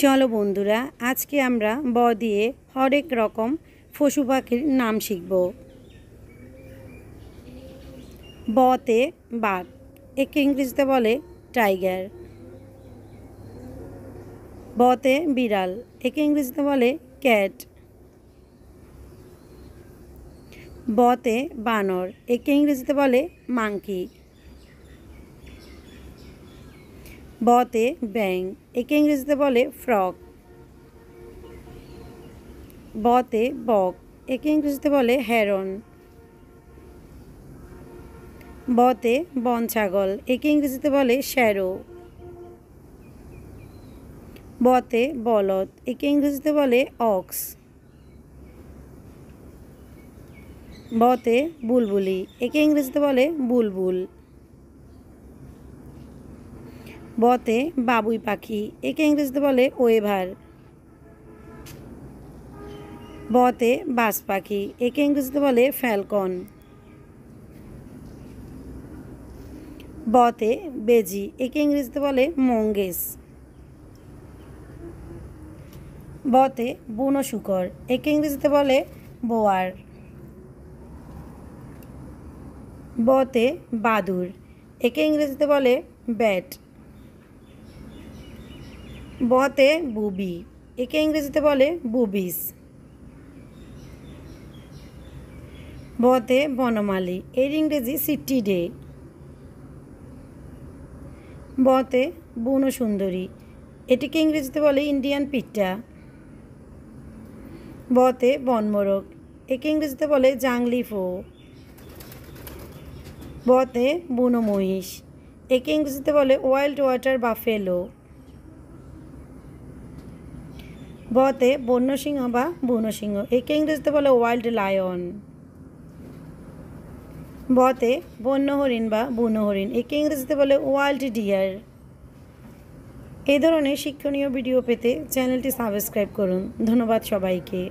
চলো বন্ধুরা, আজকে আমরা ব দিয়ে হরেক রকম পশু পাখির নাম শিখব। বতে বাঘ, একে ইংরেজিতে বলে টাইগার। বতে বিড়াল, একে ইংরেজিতে বলে ক্যাট। বতে বানর, একে ইংরেজিতে বলে মাংকি। বতে ব্যাঙ, একে ইংরেজিতে বলে ফ্রগ। বতে বক, একে ইংরেজিতে বলে হেরন। বতে বন ছাগল, একে ইংরেজিতে বলে শ্যারো। বতে বলদ, একে ইংরেজিতে বলে অক্স। বতে বুলবুলি, একে ইংরেজিতে বলে বুলবুল। বতে বাবুই পাখি, একে ইংরেজিতে বলে ওয়েভার। বতে বাজ পাখি, একে ইংরেজিতে বলে ফ্যালকন। বতে বেজি, একে ইংরেজিতে বলে মঙ্গেস। বতে বুনো শূকর, একে ইংরেজিতে বলে বোয়ার। বতে বাদুড়, একে ইংরেজিতে বলে ব্যাট। বতে বুবি, একে ইংরেজিতে বলে বুবিস। বতে বনমালী, এর ইংরেজি সিটিডে। বতে বুনো সুন্দরী, এটিকে ইংরেজিতে বলে ইন্ডিয়ান পিট্টা। বতে বনমোরগ, একে ইংরেজিতে বলে জাংলি ফো। বতে বুনো মহিষ, একে ইংরেজিতে বলে ওয়াইল্ড ওয়াটার বাফেলো। বতে বন্য সিংহ বা বুনো সিংহ, একে ইংরেজিতে বলে ওয়াইল্ড লায়ন। বতে বন্য হরিণ বা বুনো হরিণ, একে ইংরেজিতে বলে ওয়াইল্ড ডিয়ার। এই ধরনের শিক্ষণীয় ভিডিও পেতে চ্যানেলটি সাবস্ক্রাইব করুন। ধন্যবাদ সবাইকে।